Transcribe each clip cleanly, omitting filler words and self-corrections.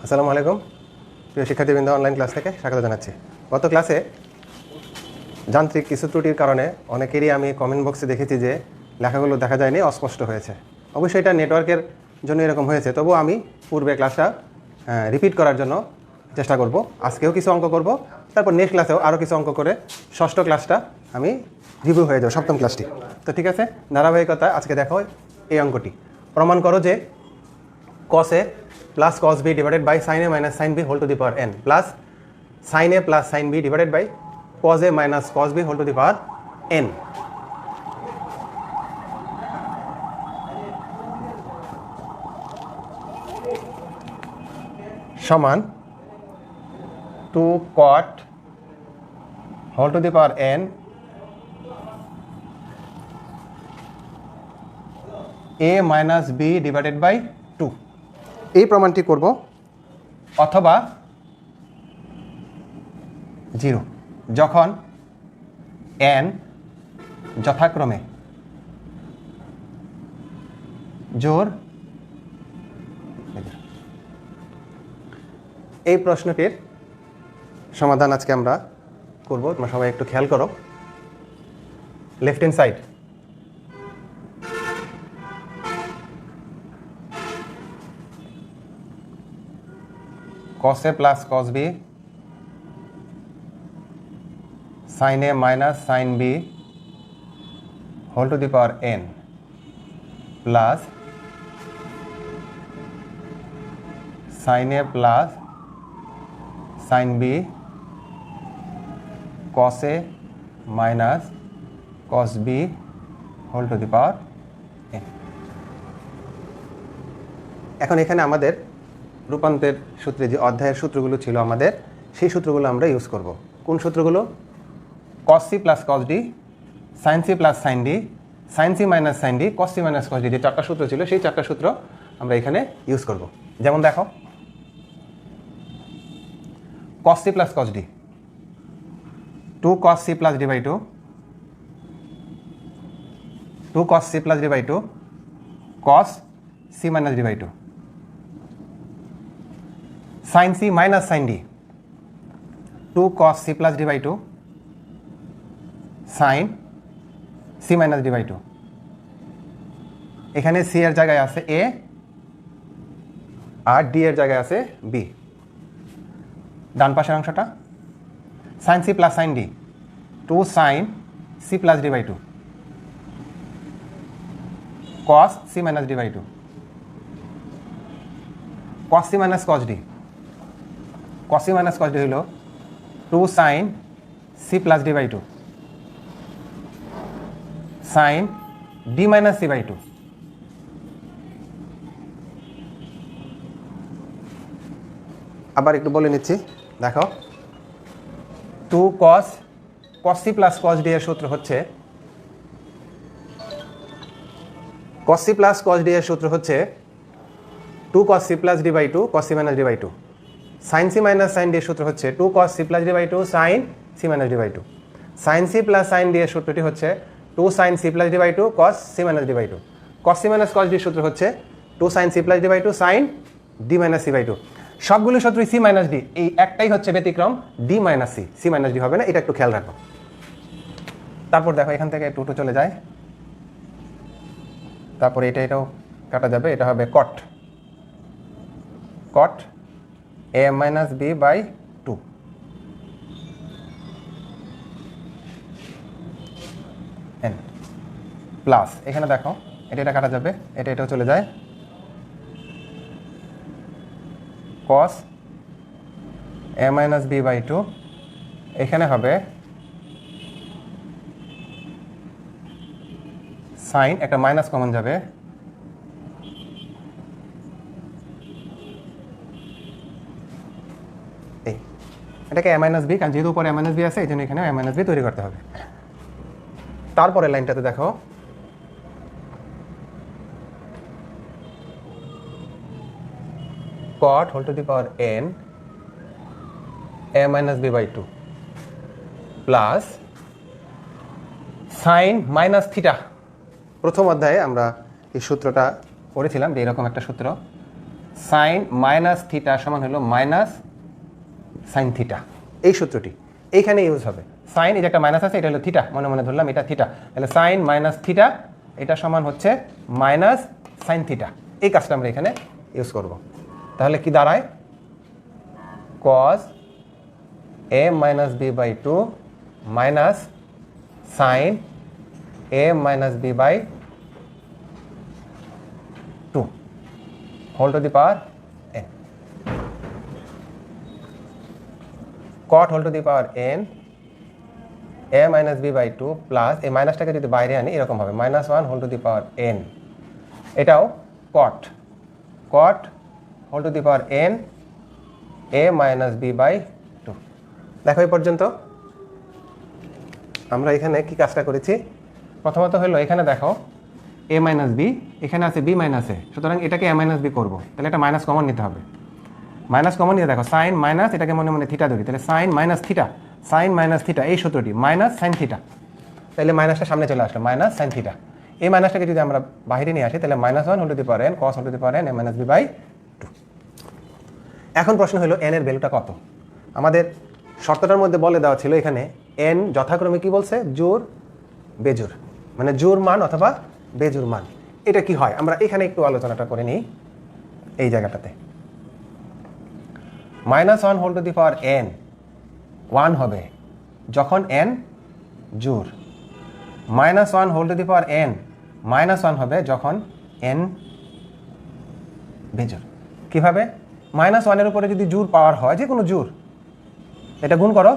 আসসালামু আলাইকুম প্রিয় শিক্ষার্থীবৃন্দ, অনলাইন ক্লাস থেকে স্বাগত জানাচ্ছি। গত ক্লাসে যান্ত্রিক কিছু ত্রুটির কারণে অনেকেরই আমি কমেন্ট বক্সে দেখেছি যে লেখাগুলো দেখা যায়নি, অস্পষ্ট হয়েছে। অবশ্যই এটা নেটওয়ার্কের জন্য এরকম হয়েছে, তবু আমি পূর্বে ক্লাসটা রিপিট করার জন্য চেষ্টা করব। আজকেও কিছু অঙ্ক করব, তারপর নেক্সট ক্লাসেও আরও কিছু অঙ্ক করে ষষ্ঠ ক্লাসটা আমি রিভিউ হয়ে যাব, সপ্তম ক্লাসটি। তো ঠিক আছে, ধারাবাহিকতা আজকে দেখো এই অঙ্কটি। প্রমাণ করো যে cos a plus cos b divided by sin a minus sin b whole to the power n plus sin a plus sin b divided by cos a minus cos b whole to the power n সমান 2 cot whole to the power n a minus b divided by 2। এই প্রমাণটি করব, অথবা 0 যখন n যথাক্রমে জোড়। এই প্রশ্নটির সমাধান আজকে আমরা করব। তোমরা সবাই একটু খেয়াল করো। Left hand side cos a plus cos b sin a minus sin b whole to the power n plus sin a plus sin b cos a minus cos b whole to the power n। এখন এখানে আমাদের রূপান্তরের সূত্রে যে অধ্যায়ের সূত্রগুলো ছিল আমাদের, সেই সূত্রগুলো আমরা ইউজ করব। কোন সূত্রগুলো? cos c plus cos d, sin c plus sin d, sin c minus sin d, cos c minus cos d, যে চারটা সূত্র ছিল সেই চারটা সূত্র আমরা এখানে ইউজ করব। যেমন দেখো, cos c plus cos d 2 cos c plus d by 2, 2 cos c plus d by 2 cos c minus d by 2, sin c minus sin d 2 cos c plus d by 2 sin c minus d by 2। এখানে c এর জায়গায় আছে a R d এর জায়গায় আছে b। ডান পাশের অংশটা sin c plus sin d 2 sin c plus d by 2 cos c minus d by 2 cos c minus cos d, cos c minus cos d হলো 2 sin c plus d by 2 sin d minus c by 2। আবার একটু বলে নিচ্ছি, দেখো 2 cos c plus cos d এর সূত্র হচ্ছে, cos c plus cos d এর সূত্র হচ্ছে 2 cos c plus d by 2 cos c minus d by 2। sin c minus sin d এর সূত্র হচ্ছে 2 cos c plus d by 2 sin c minus d by 2। sin c plus sin d এর সূত্রটি হচ্ছে 2 sin c plus d by 2 cos c minus d by 2। cos c minus cos d এর সূত্র হচ্ছে 2 sin c plus d by 2 sin d minus c by 2। সবগুলো সূত্রই c minus d, এই একটাই হচ্ছে ব্যতিক্রম, d minus c, c minus d হবে না, এটা একটু খেয়াল রাখো। তারপর দেখো এখান থেকে 2 2 চলে যায়, তারপরে এটাও কাটা যাবে, এটা হবে cot a minus b by 2 n plus, এখানে দেখো এটা কাটা যাবে, এটাও চলে যায়, cos a minus b by 2, এখানে হবে sin, একটা মাইনাস কমন যাবে, এটাকে a minus b, কারণ যেহেতু উপরে a minus b আছে এই জন্য এখানে a minus b তৈরি করতে হবে। তারপরে লাইনটাতে দেখো cot whole to the power n a minus b by 2 plus sin minus theta। প্রথম অধ্যায়ে আমরা এই সূত্রটা পড়েছিলাম যে এরকম একটা সূত্র, সাইন মাইনাস থিটা সমান হলো মাইনাস সাইন থিটা। এই সূত্রটি এইখানে ইউজ হবে। সাইন এই যে একটা মাইনাস আছে, এটা হলো থিটা, মনে মনে ধরলাম এটা থিটা, তাহলে সাইন মাইনাস থিটা এটা সমান হচ্ছে মাইনাস সাইন থিটা। এই কাজটা আমরা এখানে ইউজ করব। তাহলে কি দাঁড়ায়? Cos a minus B by two minus sine a minus B by two whole to the power n, cot whole to the power n a minus B by two plus এই মাইনাসটাকে যদি বাইরে আনি এরকম হবে minus one whole to the power n, এটাও cot whole to the power n a minus B by two. দেখো এই পর্যন্ত আমরা এখানে কি কাজটা করেছি। প্রথমত হলো এখানে দেখো a মাইনাস বি, এখানে আছে b মাইনাস এ, সুতরাং এটাকে a মাইনাস বি করবো, তাহলে এটা মাইনাস কমন নিতে হবে। মাইনাস কমন নিয়ে দেখো সাইন মাইনাস এটাকে মনে মনে থিটা ধরি, তাহলে সাইন মাইনাস থিটা এই সূত্রটি মাইনাস সাইন থিটা, তাহলে মাইনাসটা সামনে চলে আসলো মাইনাস সাইন থিটা। এই মাইনাসটাকে যদি আমরা বাইরে নিয়ে আসি তাহলে minus one whole to the power n cos whole to the power n a minus B by two. এখন প্রশ্ন হলো n এর ভ্যালুটা কত। আমাদের শর্তটার মধ্যে বলে দেওয়া ছিল এখানে n যথাক্রমে কি বলছে, জোর বেজোর, মানে জোর মান অথবা বেজোর মান। এটা কি হয় আমরা এখানে একটু আলোচনাটা করে নিই। এই জায়গাটাতে minus one whole to the power n 1 হবে যখন n জোর, minus one whole to the power n minus one হবে যখন n বেজোর। কিভাবে? মাইনাস ওয়ানের উপরে যদি জোর পাওয়ার হয়, যে কোনো জোর, এটা গুণ করো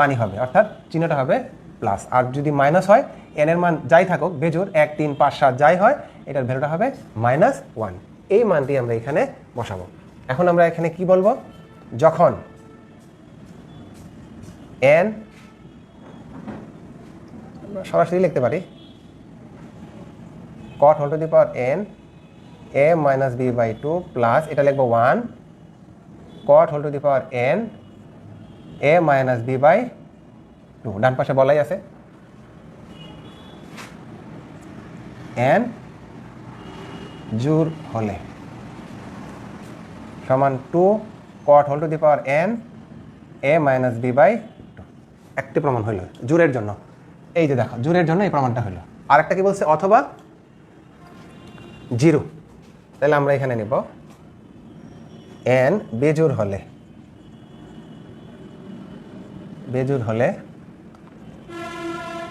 1ই হবে, অর্থাৎ চিহ্নটা হবে প্লাস। আর যদি মাইনাস হয় n এর মান যাই থাকুক বেজোর 1 3 5 7 যাই হয়, এটার ভ্যালুটা হবে মাইনাস ওয়ান। এই মানটি আমরা এখানে বসাবো। এখন আমরা এখানে কি বলবো, যখন n সরাসরি লিখতে পারি cot whole to the power n a minus B by two plus এটা লিখবো 1 cot whole to the power n a minus B by two. ডান পাশে বলাই আছে n জোর হলে সমান 2 cot whole to the power n a minus B by two. একটি প্রমাণ হইল জোরের জন্য। এই যে দেখো জোরের জন্য এই প্রমাণটা হলো। আরেকটা কি বলছে, অথবা জিরো। তাহলে আমরা এখানে নিব n বেজোর হলে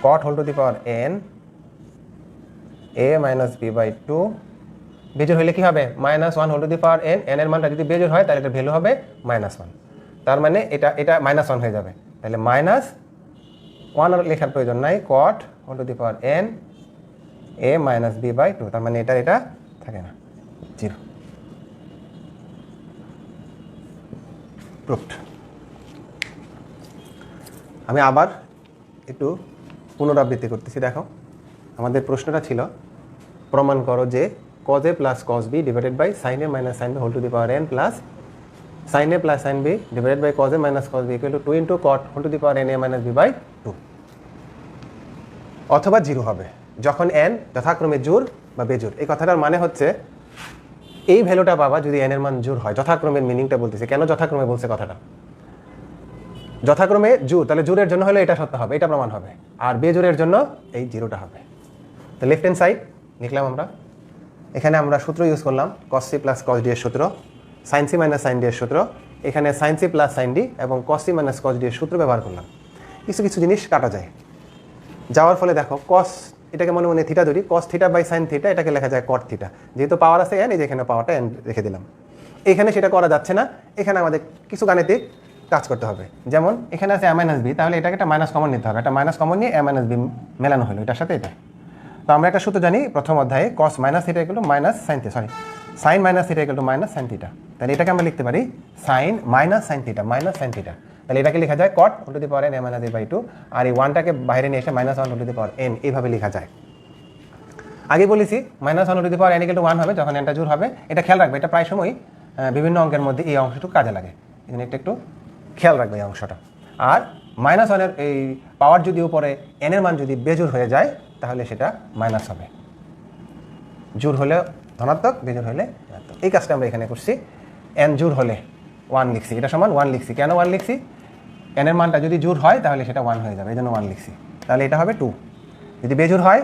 cot whole to the power n a minus B by two. বেজোর হলে কি হবে, minus one whole to the power n, n এর মানটা যদি বেজোর হয় তাহলে এটা ভ্যালু হবে মাইনাস ওয়ান। তার মানে এটা মাইনাস ওয়ান হয়ে যাবে, তাহলে মাইনাস ওয়ান লেখার প্রয়োজন নাই, cot whole to the power n a minus B by two. তার মানে এটা থাকে না, জিরো। প্রুফড। আমি আবার একটু পুনরাবৃত্তি করতেছি। দেখো আমাদের প্রশ্নটা ছিল প্রমাণ করো যে cos a plus cos b divided by sin a minus sin b whole to the power n plus sin a plus sin b divided by cos a minus cos b equal to 2 into cot whole to the power n a minus b by two. অথবা zero হবে যখন n যথাক্রমে জোর বা বেজোর। এই কথাটার মানে হচ্ছে এই ভ্যালুটা পাবা যদি n এর মান জোর হয়। যথাক্রমের মিনিংটা বলতেছে, কেন যথাক্রমে বলছে কথাটা, যথাক্রমে জোর, তাহলে জোরের জন্য হলে এটা সত্য হবে, এটা প্রমাণ হবে, আর বেজোরের জন্য এই জিরোটা হবে। তো লেফট হ্যান্ড সাইড লিখলাম আমরা। এখানে আমরা সূত্র ইউজ করলাম cos c plus cos d এর সূত্র, sin c minus sin d এর সূত্র। এখানে sin c plus sin d এবং cos c minus cos d এর সূত্র ব্যবহার করলাম। কিছু কিছু জিনিস কাটা যায়, যাওয়ার ফলে দেখো cos এটাকে মনে মনে থিটা ধরি, cos theta by sin theta এটাকে লেখা যায় cot থিটা। যেহেতু পাওয়ার আছে n, এই যে এখানে পাওয়ারটা n রেখে দিলাম। এখানে সেটা করা যাচ্ছে না, এখানে আমাদের কিছু গাণিতিক কাজ করতে হবে। যেমন এখানে আছে a মাইনাস বি, তাহলে এটাকে একটা মাইনাস কমন নিতে হবে, একটা মাইনাস কমন নিয়ে a মাইনাস বি মেলানো হলো এটার সাথে এটা। তো আমরা একটা সূত্র জানি প্রথম অধ্যায়ে, cos minus theta equal to minus sin theta, sin minus theta equal to minus sin theta. তাহলে এটাকে আমরা লিখতে পারি sin minus sin theta minus sin theta. তাহলে এটাকে লেখা যায় cot whole to the power n a minus b by two, আর এই ওয়ানটাকে বাইরে নিয়ে এসে minus one whole to the power n এইভাবে লেখা যায়। আগে বলেছি minus one whole to the power n equal to 1 হবে যখন nটা জোর হবে। এটা খেয়াল রাখবে, এটা প্রায় সময় বিভিন্ন অঙ্কের মধ্যে এই অংশটুকু কাজে লাগে, এখানে একটু খেয়াল রাখবে এই অংশটা। আর মাইনাস ওয়ানের এই পাওয়ার যদি উপরে n এর মান যদি বেজোর হয়ে যায় তাহলে সেটা মাইনাস হবে, জোর হলে ধনাত্মক, বেজোড় হলে ঋণাত্মক। এই কাজটা আমরা এখানে করছি। n জোড় হলে 1 লিখছি, এটা সমান 1 লিখছি। কেন 1 লিখছি? n এর মানটা যদি জোড় হয় তাহলে সেটা 1 হয়ে যাবে, এই জন্য 1 লিখছি। তাহলে এটা হবে 2। যদি বেজোড় হয়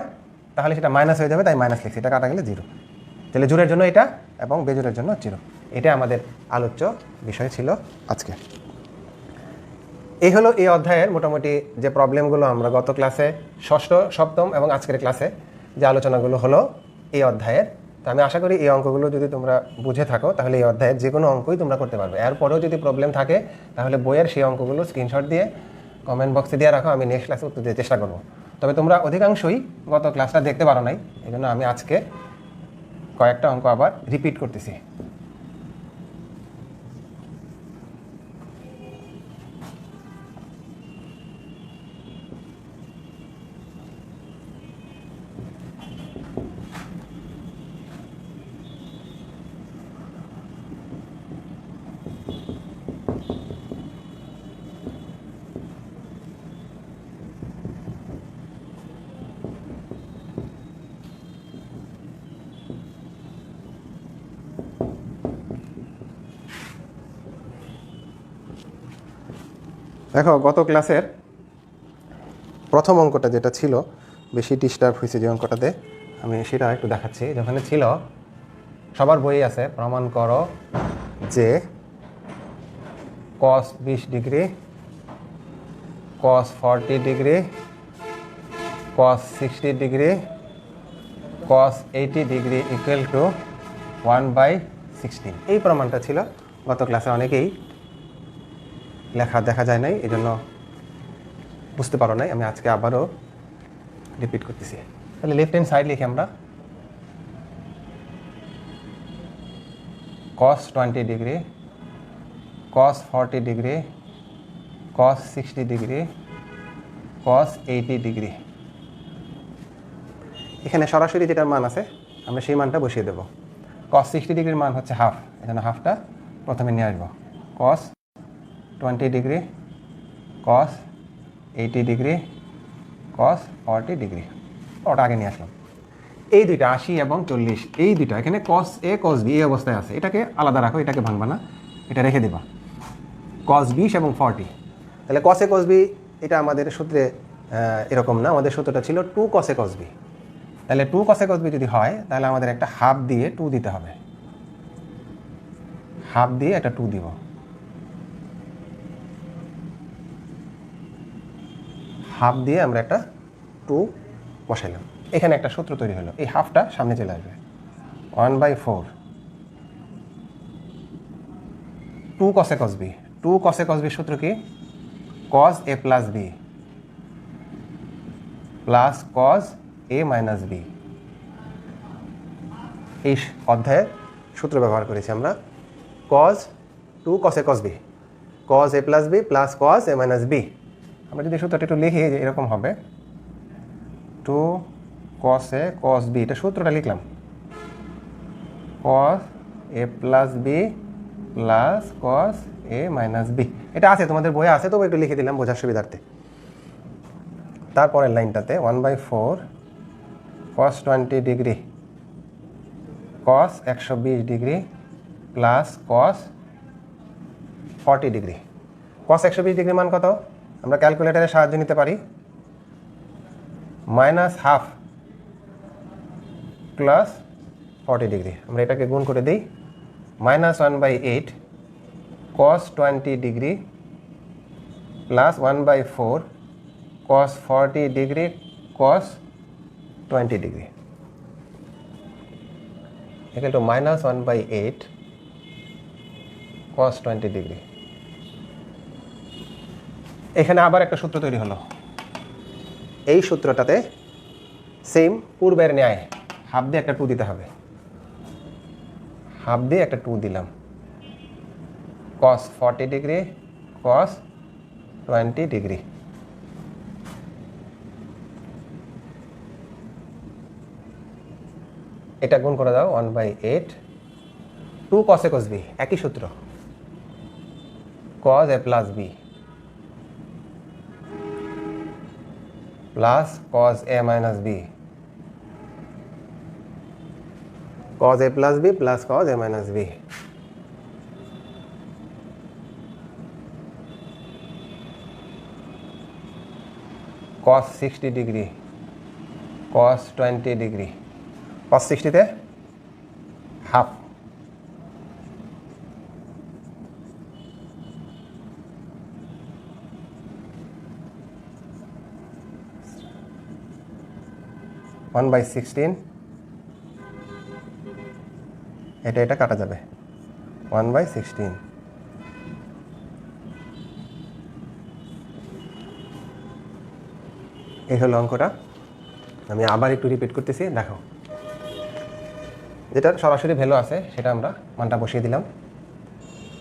তাহলে সেটা মাইনাস হয়ে যাবে, তাই মাইনাস লিখছি। এটা কাটা গেলে 0। তাহলে জোড়ের জন্য এটা এবং বেজোড়ের জন্য 0। এটা আমাদের আলোচ্য বিষয় ছিল আজকে। এই হলো এই অধ্যায়ের মোটামুটি যে প্রবলেমগুলো আমরা গত ক্লাসে, ষষ্ঠ, সপ্তম এবং আজকের ক্লাসে যে আলোচনাগুলো হলো এই অধ্যায়ের। তো আমি আশা করি এই অঙ্কগুলো যদি তোমরা বুঝে থাকো তাহলে এই অধ্যায়ের যে কোনো অঙ্কই তোমরা করতে পারবে। এরপরেও যদি প্রবলেম থাকে তাহলে বইয়ের সেই অঙ্কগুলো স্ক্রিনশট দিয়ে কমেন্ট বক্সে দিয়ে রাখো, আমি নেক্সট ক্লাসে উত্তর দিতে চেষ্টা করবো। তবে তোমরা অধিকাংশই গত ক্লাসটা দেখতে পারো নাই, এই জন্য আমি আজকে কয়েকটা অঙ্ক আবার রিপিট করতেছি। দেখো, গত ক্লাসের প্রথম অঙ্কটা যেটা ছিল, বেশি ডিস্টার্ব হয়েছে যে অঙ্কটাতে, আমি সেটা একটু দেখাচ্ছি। যেখানে ছিল সবার বই আছে, প্রমাণ করো যে cos 20 degree, cos 40 degree, cos 60 degree, cos 80 degree equal to 1/16। এই প্রমাণটা ছিল গত ক্লাসে। অনেকেই লেখা দেখা যায় নাই, এই জন্য বুঝতে পারো নাই। আমি আজকে আবারও রিপিট করতেছি। তাহলে লেফট হ্যান্ড সাইড লিখি আমরা cos 20 degree, cos 40 degree, cos 60 degree, cos 80 degree. এখানে সরাসরি যেটার মান আছে আমরা সেই মানটা বসিয়ে দেব। cos 60 ডিগ্রির মান হচ্ছে হাফ, এই জন্য হাফটা প্রথমে নিয়ে আসবো। cos 20 degree, cos 80 degree, cos 40 degree, ওটা আগে নিয়ে আসলাম। এই দুইটা 80 এবং 40, এই দুইটা এখানে cos a cos b এই অবস্থায় আছে, এটাকে আলাদা রাখো, এটাকে ভাঙবা না, এটা রেখে দেবা। cos 20 এবং 40, তাহলে cos a cos b এটা আমাদের সূত্রে এরকম না, আমাদের সূত্রটা ছিল 2 cos a cos b। তাহলে 2 cos a cos b যদি হয় তাহলে আমাদের একটা হাফ দিয়ে 2 দিতে হবে, হাফ দিয়ে একটা 2 দিব। হাফ দিয়ে আমরা একটা 2 বসাইলাম, এখানে একটা সূত্র তৈরি হলো। এই হাফটা সামনে চলে আসবে, 1/4 2 cos a cos b। 2 cos a cos b সূত্র কি? cos a plus b plus cos a minus b। এই অধ্যায়ে সূত্র ব্যবহার করেছি আমরা, cos 2 cos a cos b, cos a plus b plus cos a minus b। আমরা যদি সূত্রটা একটু লিখি যে এরকম হবে, 2 cos a cos b, এটা সূত্রটা লিখলাম, cos a plus b plus cos a minus b। এটা আছে তোমাদের বইয়ে আছে, তবু একটু লিখে দিলাম বোঝার সুবিধার্থে। তারপরের লাইনটাতে 1/4 cos 20 degree, cos 120 degree plus cos 40 degree. cos 120 degree মান কত? আমরা ক্যালকুলেটরের সাহায্য নিতে পারি। -½ প্লাস 40 ডিগ্রি, আমরা এটাকে গুণ করে দিই। -1/8 cos 20 degree plus 1/4 cos 40 degree cos 20 degree equal to -1/8 cos 20 degree. এখানে আবার একটা সূত্র তৈরি হলো। এই সূত্রটাতে সেম পূর্বের ন্যায় হাফ দিয়ে একটা 2 দিতে হবে, হাফ দিয়ে একটা 2 দিলাম। cos 40 degree cos 20 degree. এটা গুণ করে দাও, 1/8 2 cos a cos b, একই সূত্র, cos a plus b plus cos a minus b cos a plus b plus cos a minus b। cos 60 degree, cos 20 degree, cos 60 half, one by 16, এটা কাটা যাবে 1/16। এই হলো অঙ্কটা। আমি আবার একটু রিপিট করতেছি, দেখো যেটার সরাসরি ভ্যালু আছে সেটা আমরা মানটা বসিয়ে দিলাম।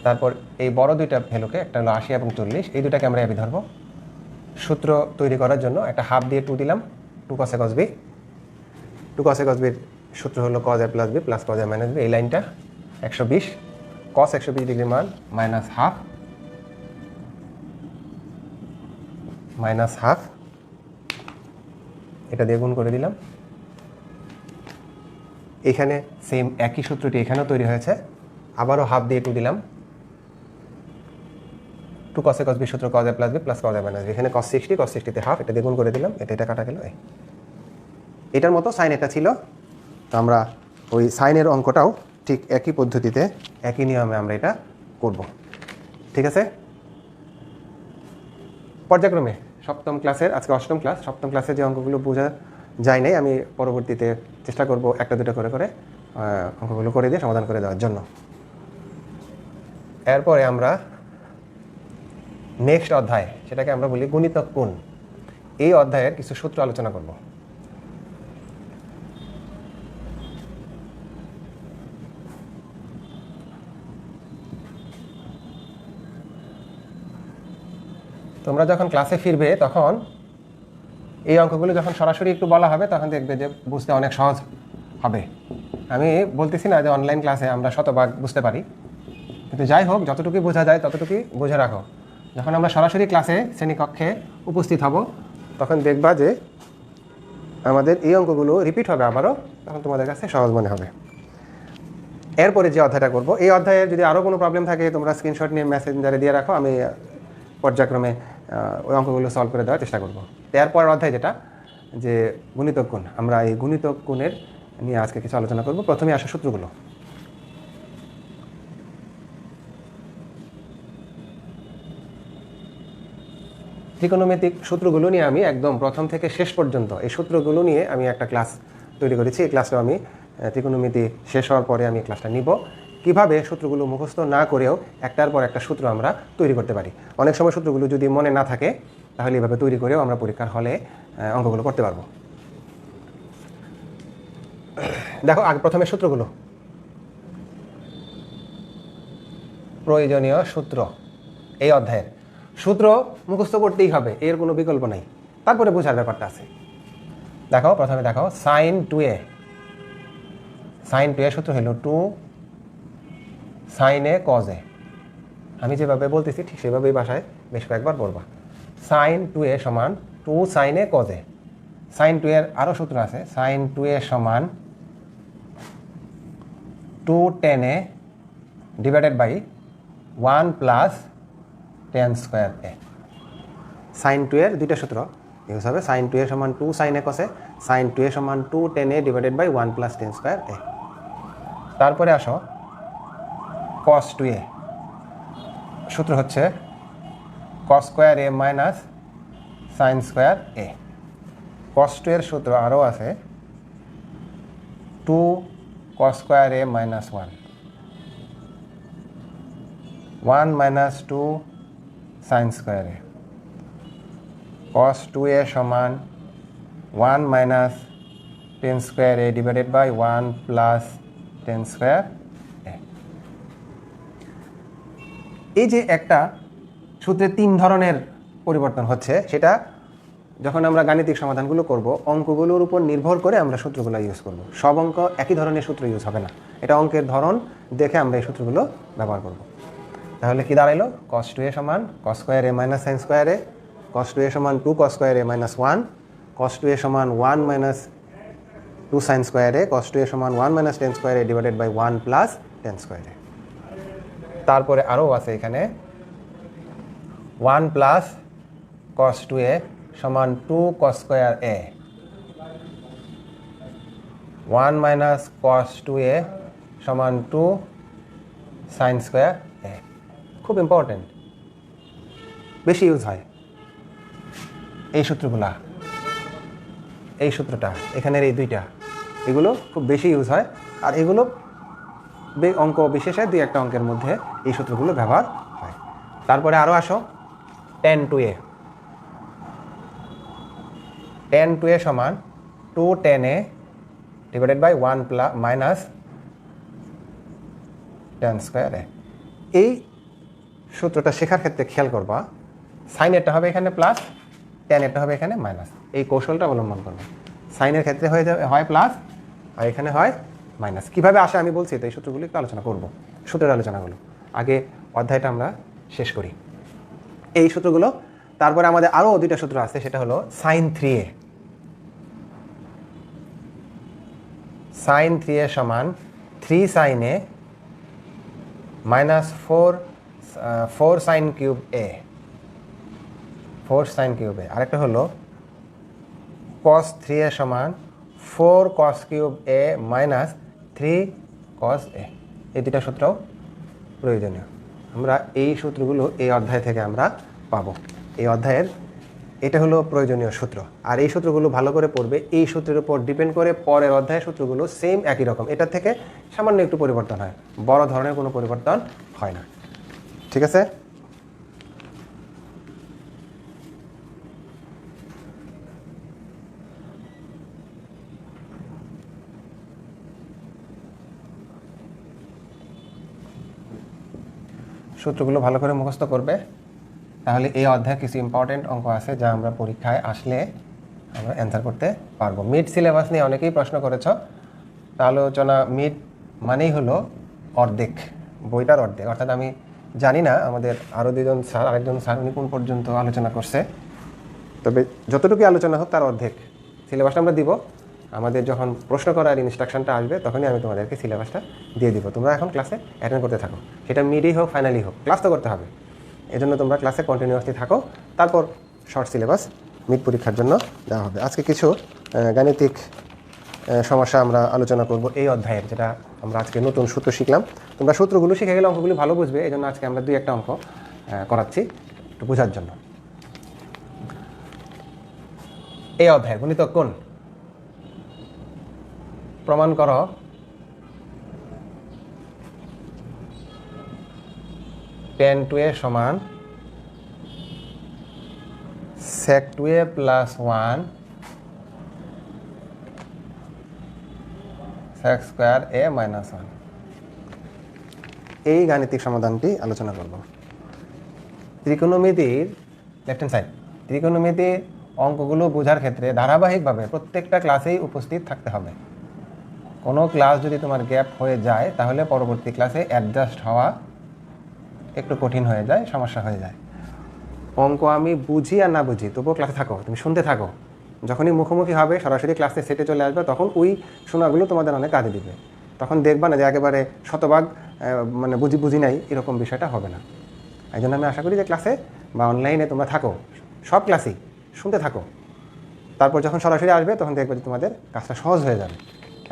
তারপর এই বড় দুইটা ভ্যালুকে, একটা হলো 80 এবং 40, এই দুটাকে আমরা এবি ধরবো। সূত্র তৈরি করার জন্য একটা হাফ দিয়ে 2 দিলাম, 2 cos a cos b। 2 cos a cos b এর সূত্র হলো cos a plus b plus cos a minus b। এই লাইনটা 120, cos 120 ডিগ্রির মান মাইনাস হাফ, এটা দিয়ে গুণ করে দিলাম। এখানে সেম একই সূত্রটি এখানেও তৈরি হয়েছে, আবারও হাফ দিয়ে 2 দিলাম, 2 cos a cos b সূত্র cos a plus b plus cos a minus b। এখানে cos 60 হাফ, এটা দিয়ে গুণ করে দিলাম, এটা কাটা গেল। এটার মতো সাইন এটা ছিল, তো আমরা ওই সাইনের অঙ্কটাও ঠিক একই পদ্ধতিতে একই নিয়মে আমরা এটা করব। ঠিক আছে, পর্যায়ক্রমে সপ্তম ক্লাসের, আজকে অষ্টম ক্লাস, সপ্তম ক্লাসে যে অঙ্কগুলো বোঝা যায় নাই আমি পরবর্তীতে চেষ্টা করব একটা দুটো করে অঙ্কগুলো করে দিয়ে সমাধান করে দেওয়ার জন্য। এরপরে আমরা নেক্সট অধ্যায়, সেটাকে আমরা বলি গুণিতক কোণ, এই অধ্যায়ের কিছু সূত্র আলোচনা করব। তোমরা যখন ক্লাসে ফিরবে তখন এই অঙ্কগুলো যখন সরাসরি একটু বলা হবে তখন দেখবে যে বুঝতে অনেক সহজ হবে। আমি বলতেছি না যে অনলাইন ক্লাসে আমরা শতভাগ বুঝতে পারি, কিন্তু যাই হোক যতটুকুই বোঝা যায় ততটুকুই বুঝে রাখো। যখন আমরা সরাসরি ক্লাসে শ্রেণীকক্ষে উপস্থিত হব তখন দেখবা যে আমাদের এই অঙ্কগুলো রিপিট হবে আবারও, তখন তোমাদের কাছে সহজ মনে হবে। এরপরে যে অধ্যায়টা করব, এই অধ্যায়ে যদি আরও কোনো প্রবলেম থাকে তোমরা স্ক্রিনশট নিয়ে মেসেঞ্জারে দিয়ে রাখো, আমি পর্যায়ক্রমে ওই অঙ্কগুলো সলভ করে দেওয়ার চেষ্টা করব। এরপরের অধ্যায় যেটা যে গুণিতক কোণ, আমরা এই গুণিতক কোণের নিয়ে আজকে কিছু আলোচনা করব। প্রথমে আসে সূত্রগুলো। ত্রিকোণমিতিক সূত্রগুলো নিয়ে আমি একদম প্রথম থেকে শেষ পর্যন্ত এই সূত্রগুলো নিয়ে আমি একটা ক্লাস তৈরি করেছি। এই ক্লাসটা আমি ত্রিকোণমিতি শেষ হওয়ার পরে আমি ক্লাসটা নিব, কিভাবে সূত্রগুলো মুখস্থ না করেও একটার পর একটা সূত্র আমরা তৈরি করতে পারি। অনেক সময় সূত্রগুলো যদি মনে না থাকে তাহলে এভাবে তৈরি করেও আমরা পরীক্ষার হলে অঙ্কগুলো করতে পারবো। দেখো আগে প্রথমে সূত্রগুলো, প্রয়োজনীয় সূত্র এই অধ্যায়ের সূত্র মুখস্থ করতেই হবে, এর কোনো বিকল্প নাই, তারপরে বোঝার ব্যাপারটা আছে। দেখো প্রথমে দেখো sin 2a, sin 2a সূত্র হলো 2 sin a cos a। আমি যেভাবে বলতেছি ঠিক সেভাবেই বাসায় বেশ কয়েকবার বলবা। sin 2a সমান 2 sin a cos a। sin 2 এর আরও সূত্র আছে, sin 2a সমান 2 tan a divided by 1 plus tan square a। sin 2 এর দুইটা সূত্র ইউজ হবে, sin 2a সমান 2 sin a cos a, sin 2a সমান 2 tan a divided by 1 plus tan square a। তারপরে আসো cos 2a, সূত্র হচ্ছে cos square a minus sin square a। cos 2 এর সূত্র আরও আছে 2 cos square a minus 1 minus 2 sin square a। cos 2a সমান 1 minus tan square a divided by 1 plus tan square a। এই যে একটা সূত্রে 3 ধরনের পরিবর্তন হচ্ছে, সেটা যখন আমরা গাণিতিক সমাধানগুলো করব অঙ্কগুলোর উপর নির্ভর করে আমরা সূত্রগুলো ইউজ করব। সব অঙ্ক একই ধরনের সূত্র ইউজ হবে না, এটা অঙ্কের ধরন দেখে আমরা এই সূত্রগুলো ব্যবহার করব। তাহলে কি দাঁড়াইলো, cos 2a সমান cos square a minus sin square a, cos 2a সমান 2 cos square a minus 1, cos 2a সমান 1 minus 2 sin square a cos 2a সমান 1 minus tan square a divided by 1 plus tan square a. তারপরে আরও আছে এখানে 1 plus cos 2a সমান 2 cos square এ, 1 minus cos 2a সমান 2 sin square এ। খুব important, বেশি ইউজ হয় এই সূত্রগুলা, এই সূত্রটা, এখানের এই দুইটা, এগুলো খুব বেশি ইউজ হয়। আর এগুলো অঙ্ক বিশেষে দুই একটা অঙ্কের মধ্যে এই সূত্রগুলো ব্যবহার হয়। তারপরে আরও আসো tan 2a, tan 2a সমান 2 tan a divided by 1 plus minus tan square a. এই সূত্রটা শেখার ক্ষেত্রে খেয়াল করবা, সাইনেরটা হবে এখানে প্লাস, ট্যানেরটা হবে এখানে মাইনাস। এই কৌশলটা অবলম্বন করবে। সাইনের ক্ষেত্রে হয় প্লাস আর এখানে হয় মাইনাস। কীভাবে আসে আমি বলছি, তো এই সূত্রগুলো একটু আলোচনা করব, সূত্রের আলোচনাগুলো। আগে অধ্যায়টা আমরা শেষ করি এই সূত্রগুলো। তারপরে আমাদের আরও দুইটা সূত্র আছে, সেটা হলো sin 3a, sin 3a সমান 3 sin a minus 4 sin cube a, 4 sin cube a। আরেকটা হলো cos 3a সমান 4 cos cube a minus 3 cos a। এই দুটা সূত্রও প্রয়োজনীয়। আমরা এই সূত্রগুলো এই অধ্যায় থেকে আমরা পাবো। এই অধ্যায়ের এটা হলো প্রয়োজনীয় সূত্র। আর এই সূত্রগুলো ভালো করে পড়বে। এই সূত্রের উপর ডিপেন্ড করে পরের অধ্যায়ের সূত্রগুলো সেম একই রকম, এটা থেকে সামান্য একটু পরিবর্তন হয়, বড় ধরনের কোনো পরিবর্তন হয় না। ঠিক আছে? সূত্রগুলো ভালো করে মুখস্থ করবে, তাহলে এই অধ্যায়ে কিছু ইম্পর্টেন্ট অঙ্ক আছে যা আমরা পরীক্ষায় আসলে আমরা অ্যান্সার করতে পারবো। মিড সিলেবাস নিয়ে অনেকেই প্রশ্ন করেছ। তা আলোচনা মিড মানেই হলো অর্ধেক, বইটার অর্ধেক। অর্থাৎ আমি জানি না আমাদের আরও দুজন স্যার, আরেকজন স্যার উনি কোন পর্যন্ত আলোচনা করছে, তবে যতটুকু আলোচনা হোক তার অর্ধেক সিলেবাসটা আমরা দিব। আমাদের যখন প্রশ্ন করার ইনস্ট্রাকশনটা আসবে তখনই আমি তোমাদেরকে সিলেবাসটা দিয়ে দিব। তোমরা এখন ক্লাসে অ্যাটেন্ড করতে থাকো, সেটা মিডই হোক ফাইনালি হোক, ক্লাস তো করতে হবে। এজন্য তোমরা ক্লাসে কন্টিনিউয়াসলি থাকো, তারপর শর্ট সিলেবাস মিড পরীক্ষার জন্য দেওয়া হবে। আজকে কিছু গাণিতিক সমস্যা আমরা আলোচনা করব এই অধ্যায়ের, যেটা আমরা আজকে নতুন সূত্র শিখলাম। তোমরা সূত্রগুলো শিখে গেলে অঙ্কগুলো ভালো বুঝবে, এই জন্য আজকে আমরা দুই একটা অঙ্ক করাচ্ছি একটু বোঝার জন্য। এই অধ্যায়ের গণিতক কোণ প্রমাণ করো tan 2a সমান sec 2a plus 1 sec square a minus 1। এই গাণিতিক সমাধানটি আলোচনা করব। ত্রিকোণমিতির লেফট হ্যান্ড সাইড, ত্রিকোণমিতির অঙ্কগুলো বোঝার ক্ষেত্রে ধারাবাহিকভাবে প্রত্যেকটা ক্লাসেই উপস্থিত থাকতে হবে। কোনো ক্লাস যদি তোমার গ্যাপ হয়ে যায় তাহলে পরবর্তী ক্লাসে অ্যাডজাস্ট হওয়া একটু কঠিন হয়ে যায়, সমস্যা হয়ে যায়। অঙ্ক আমি বুঝি আর না বুঝি তবুও ক্লাসে থাকো, তুমি শুনতে থাকো। যখনই মুখোমুখি হবে, সরাসরি ক্লাসে সেটে চলে আসবে, তখন ওই শোনাগুলো তোমাদের অনেক কাজে দিবে। তখন দেখবা না যে একেবারে শতভাগ মানে বুঝি নাই, এরকম বিষয়টা হবে না। এই জন্য আমি আশা করি যে ক্লাসে বা অনলাইনে তোমরা থাকো, সব ক্লাসেই শুনতে থাকো। তারপর যখন সরাসরি আসবে তখন দেখবে যে তোমাদের কাজটা সহজ হয়ে যাবে,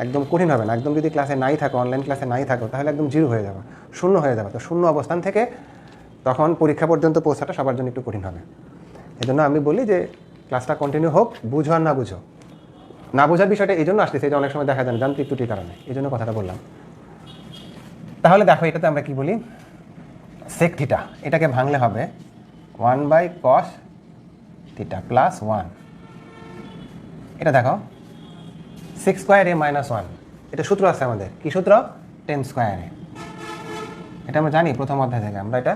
একদম কঠিন হবে না। একদম যদি ক্লাসে নাই থাকো, অনলাইন ক্লাসে নাই থাকো, তাহলে একদম জিরো হয়ে যাবে, শূন্য হয়ে যাবে। তো শূন্য অবস্থান থেকে তখন পরীক্ষা পর্যন্ত পৌঁছাটা সবার জন্য একটু কঠিন হবে। এই জন্য আমি বলি যে ক্লাসটা কন্টিনিউ হোক, বুঝো আর না বুঝো। না বোঝার বিষয়টা এই জন্য আসতেছে, এটা অনেক সময় দেখা যায় না, যান্ত্রিক ত্রুটির কারণে, এই জন্য কথাটা বললাম। তাহলে দেখো, এটাতে আমরা কি বলি, sec থিটা, এটাকে ভাঙলে হবে 1/cos থিটা প্লাস 1। এটা দেখো 6 স্কোয়ার a মাইনাস 1, এটা সূত্র আছে আমাদের, কি সূত্র, tan স্কোয়ার a। এটা আমরা জানি প্রথম অধ্যায় থেকে, আমরা এটা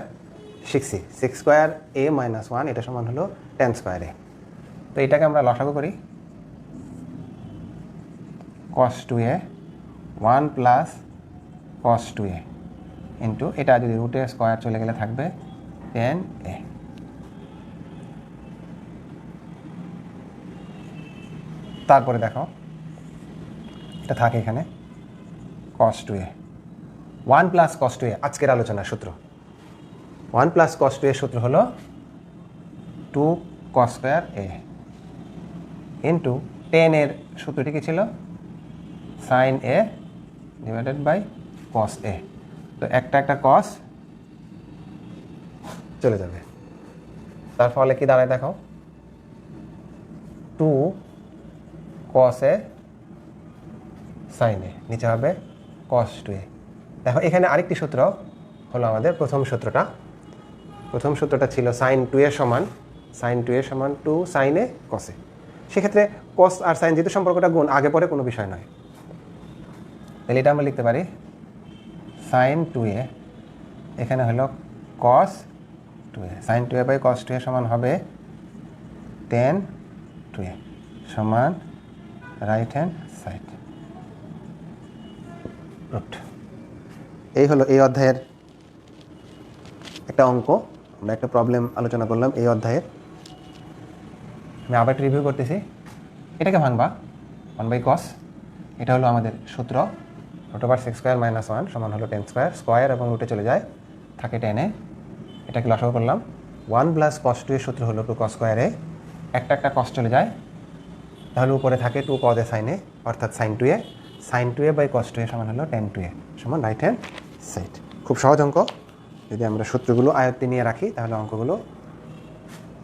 শিখছি। 6 স্কোয়ার a মাইনাস 1 এটা সমান হলো tan স্কোয়ার a। তো এটাকে আমরা লসাগু করি, cos 2a 1 plus cos 2a into এটা যদি রুটে স্কোয়ার চলে গেলে থাকবে tan a। তারপরে দেখো এটা থাকে এখানে cos 2a 1 plus cos 2a আজকের আলোচনার সূত্র 1 প্লাস cos 2a সূত্র হলো 2 cos স্কয়ার a ইন্টু 10 এর সূত্রটি কি ছিল sin a divided by cos a তো একটা cos চলে যাবে তার ফলে কি দাঁড়ায় দেখো 2 cos a sin a নিচে হবে cos 2a দেখো এখানে আরেকটি সূত্র হলো আমাদের প্রথম সূত্রটা ছিল sin 2a সমান 2 sin a cos a সেক্ষেত্রে cos আর sin যেহেতু সম্পর্কটা গুণ আগে পরে কোনো বিষয় নয় তাহলে এটা আমরা লিখতে পারি sin 2a এখানে হলো cos 2a sin 2a by cos 2a সমান হবে tan 2a সমান রাইট হ্যান্ড সাইড রুট এই হলো এই অধ্যায়ের একটা অঙ্ক আমরা একটা প্রবলেম আলোচনা করলাম এই অধ্যায়ে আমি আবার একটা রিভিউ করতেছি এটাকে ভাঙবা 1/cos এটা হলো আমাদের সূত্র √6² - 1 সমান হলো 10² স্কয়ার এবং রুটে চলে যায় থাকে 10 এ এটাকে লসাগু করলাম 1 প্লাস cos 2 এর সূত্র হলো 2 cos স্কয়ার এ একটা cos চলে যায় তাহলে উপরে থাকে 2 cos a sin a অর্থাৎ sin 2a by cos 2a সমান হলো tan 2a সমান রাইট হ্যান্ড সাইড খুব সহজ অঙ্ক যদি আমরা সূত্রগুলো আয়ত্তে নিয়ে রাখি তাহলে অঙ্কগুলো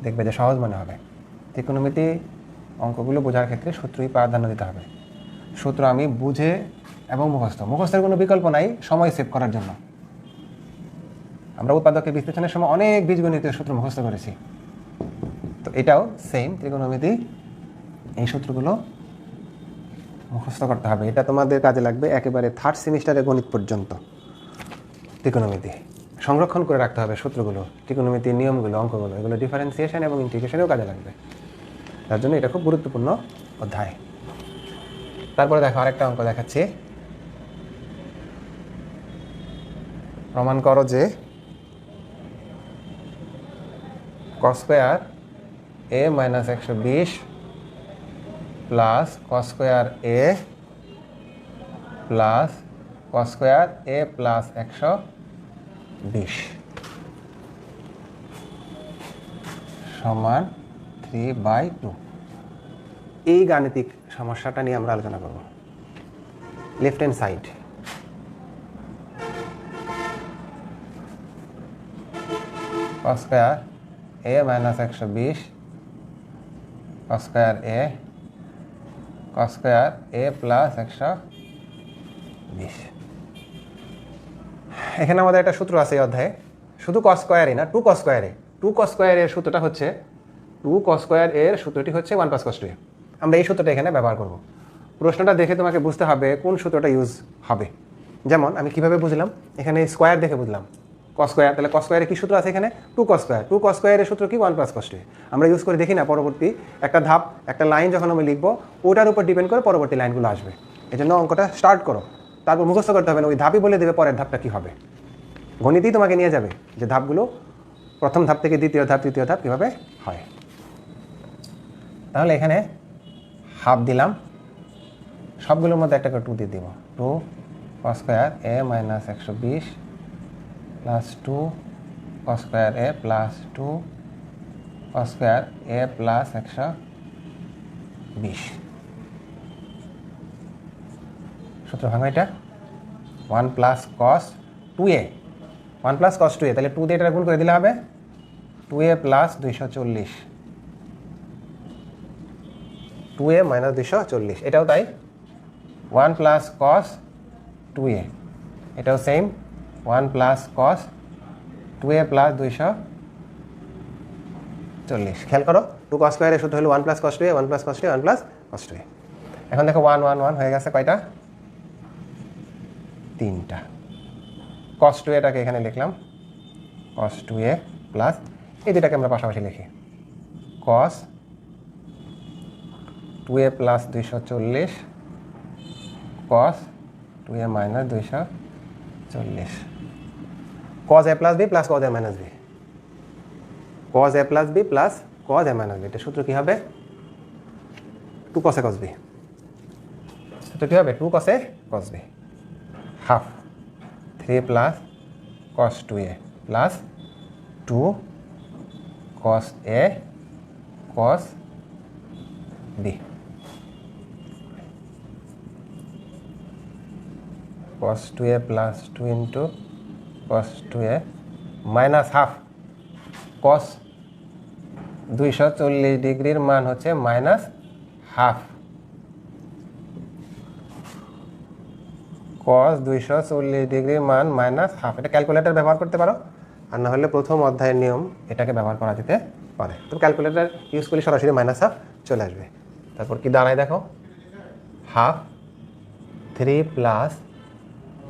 দেখবে যে সহজ মনে হবে ত্রিকোণমিতি অঙ্কগুলো বোঝার ক্ষেত্রে সূত্রই প্রাধান্য দিতে হবে সূত্র আমি বুঝে এবং মুখস্থের কোনো বিকল্প নাই সময় সেভ করার জন্য আমরা উৎপাদকের বিশ্লেষণের সময় অনেক বীজগণিতের সূত্র মুখস্থ করেছি তো এটাও সেম ত্রিকোণমিতি এই সূত্রগুলো মুখস্থ করতে হবে এটা তোমাদের কাজে লাগবে একেবারে 3rd সেমিস্টারে গণিত পর্যন্ত ত্রিকোণমিতি সংরক্ষণ করে রাখতে হবে সূত্রগুলো ত্রিকোণমিতির নিয়মগুলো অঙ্কগুলো এগুলো ডিফারেন্সিয়েশন এবং ইন্টিগ্রেশনেও কাজে লাগবে তার জন্য এটা খুব গুরুত্বপূর্ণ অধ্যায় তারপরে দেখো আরেকটা অঙ্ক দেখাচ্ছি প্রমাণ করো যে cos square a - 120 plus cos square a plus cos square a plus 120 সমান 3/2 এই গাণিতিক সমস্যাটা নিয়ে আমরা আলোচনা করব left hand side cos square a - 120 cos square a cos square a plus 120 এখানে আমাদের একটা সূত্র আছে এই অধ্যায়ে শুধু cos স্কয়ারই না 2 cos square a 2 cos square এর সূত্রটা হচ্ছে 2 cos স্কয়ার এর সূত্রটি হচ্ছে 1 প্লাস cos 2a আমরা এই সূত্রটা এখানে ব্যবহার করব প্রশ্নটা দেখে তোমাকে বুঝতে হবে কোন সূত্রটা ইউজ হবে যেমন আমি কিভাবে বুঝলাম এখানে স্কয়ার দেখে বুঝলাম cos স্কয়ার তাহলে cos স্কয়ারে কি সূত্র আছে এখানে 2 cos স্কয়ার 2 cos স্কয়ারের সূত্র কি 1 প্লাস cos 2a আমরা ইউজ করে দেখি না পরবর্তী একটা ধাপ একটা লাইন যখন আমি লিখব ওটার উপর ডিপেন্ড করে পরবর্তী লাইনগুলো আসবে এজন্য অঙ্কটা স্টার্ট করো তারপর মুখস্থ করতে হবে না ওই ধাপই বলে দেবে পরের ধাপটা কি হবে গণিতই তোমাকে নিয়ে যাবে যে ধাপগুলো প্রথম ধাপ থেকে দ্বিতীয় ধাপ তৃতীয় ধাপ কীভাবে হয় তাহলে এখানে হাফ দিলাম সবগুলোর মধ্যে একটা করে 2 দিয়ে দিব 2 cos square a - 120 plus 2 cos square a plus 2 cos square a plus 120 সূত্র ভাঙা এটা 1 plus cos 2a 1 plus cos 2a তাহলে 2 দিয়ে এটা গুণ করে দিলে হবে 2a প্লাস 240 2a মাইনাস 240 এটাও তাই 1 প্লাস cos 2a এটাও same 1 plus cos 2a plus 240 খেয়াল করো 2 cos স্কয়ারের সূত্র হলো 1 plus cos 2a 1 plus cos 2a 1 plus cos 2a এখন দেখো 1 1 1 হয়ে গেছে কয়টা তিনটা cos 2aটাকে এখানে লিখলাম cos 2a প্লাস এই দুটাকে আমরা পাশাপাশি লিখি cos 2a plus 240 cos 2a minus 240 cos a plus b plus cos a minus b cos a plus b plus cos a minus b এটা সূত্র কি হবে 2 cos a cos b সূত্র কী হবে 2 cos a cos b half 3 plus cos 2a plus 2 cos a cos b cos 2a plus 2 into cos 2a minus half cos 240 ডিগ্রির মান হচ্ছে minus half cos 240 ডিগ্রির মান মাইনাস হাফ। এটা calculator ব্যবহার করতে পারো, আর না হলে প্রথম অধ্যায়ের নিয়ম এটাকে ব্যবহার করা যেতে পারে। তো ক্যালকুলেটর ইউজ করলে সরাসরি মাইনাস হাফ চলে আসবে। তারপর কি দাঁড়ায় দেখো, হাফ 3 প্লাস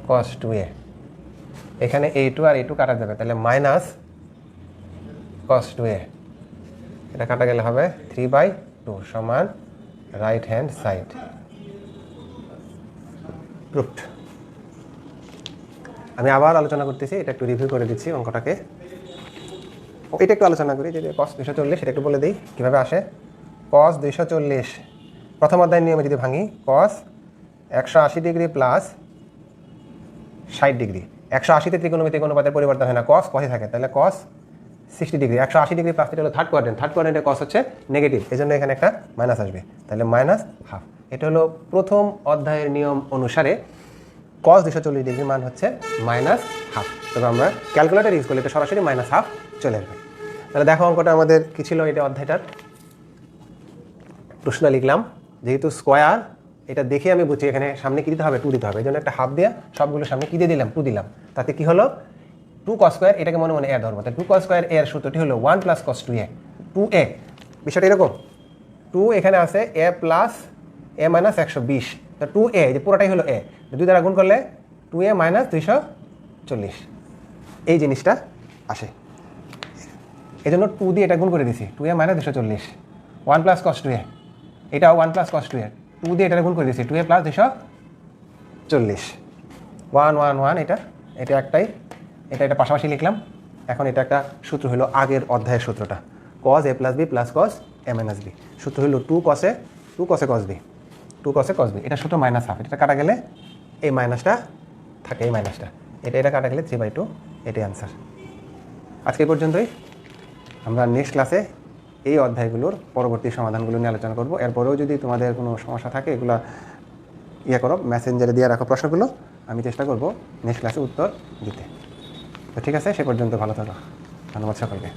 cos 2a, এখানে a2 আর a2 কাটা যাবে, তাহলে মাইনাস cos 2a, এটা কাটা গেলে হবে 3/2 সমান রাইট হ্যান্ড সাইড। প্রুফড। আমি আবার আলোচনা করতেছি, এটা একটু রিভিউ করে দিচ্ছি অঙ্কটাকে। এটা একটু আলোচনা করি যে cos 240, সেটা একটু বলে দিই কীভাবে আসে। cos 240 প্রথম অধ্যায়ের নিয়মে যদি ভাঙি, cos 180 ডিগ্রি প্লাস 60 ডিগ্রি, 180তে ত্রিকোণমিতিক অনুপাতের পরিবর্তন হয় না, cos cosই থাকে, তাহলে cos 60 ডিগ্রি, 180 ডিগ্রি প্লাস, এটা হলো থার্ড কোয়াড্রেন্টে cos হচ্ছে নেগেটিভ, এই জন্য এখানে একটা মাইনাস আসবে, তাহলে মাইনাস হাফ। এটা হলো প্রথম অধ্যায়ের নিয়ম অনুসারে cos 240 ডিগ্রি মান হচ্ছে মাইনাস হাফ। তবে আমরা ক্যালকুলেটর ইউজ করলে এটা সরাসরি মাইনাস হাফ চলে আসবে। তাহলে দেখো অঙ্কটা আমাদের কী ছিল, এটা অধ্যায়টার প্রশ্ন লিখলাম, যেহেতু স্কোয়ার এটা দেখে আমি বুঝছি এখানে সামনে কী দিতে হবে, 2 দিতে হবে, এই জন্য একটা হাফ দিয়ে সবগুলো সামনে কী দিয়ে দিলাম, 2 দিলাম। তাতে কি হলো 2 cos স্কোয়ার, এটাকে মনে মনে এ ধরবো, তাহলে 2 cos স্কোয়ার এর সূত্রটি হলো 1 প্লাস cos 2a, 2a, বিষয়টা এরকম, 2 এখানে আছে a প্লাস a মাইনাস 120, তা 2a যে পুরোটাই হলো a, 2 দ্বারা গুণ করলে 2a মাইনাস 240, এই জিনিসটা আসে, এই জন্য 2 দিয়ে এটা গুণ করে দিছি, 2a minus 240, 1 plus cos 2a, এটাও 1 প্লাস cos 2a, 2 দিয়ে এটা গুণ করে দিছি, 2a প্লাস 240, 1 1 1, এটা একটাই, এটা পাশাপাশি লিখলাম। এখন এটা একটা সূত্র হলো আগের অধ্যায়ের সূত্রটা, cos a plus b plus cos a minus b, সূত্র হলো 2 cos a cos b, 2 cos a cos b, এটা সূত্র মাইনাস হাফ, এটা কাটা গেলে এই মাইনাসটা থাকে, এই মাইনাসটা, এটা কাটা গেলে 3/2, এটাই আনসার। আজকে এই পর্যন্তই, আমরা নেক্সট ক্লাসে এই অধ্যায়গুলোর পরবর্তী সমাধানগুলো নিয়ে আলোচনা করব। এরপরেও যদি তোমাদের কোনো সমস্যা থাকে এগুলো করো, মেসেঞ্জারে দিয়ে রাখো প্রশ্নগুলো, আমি চেষ্টা করব নেক্সট ক্লাসে উত্তর দিতে। তো ঠিক আছে, সে পর্যন্ত ভালো থাকো, ধন্যবাদ সকলকে।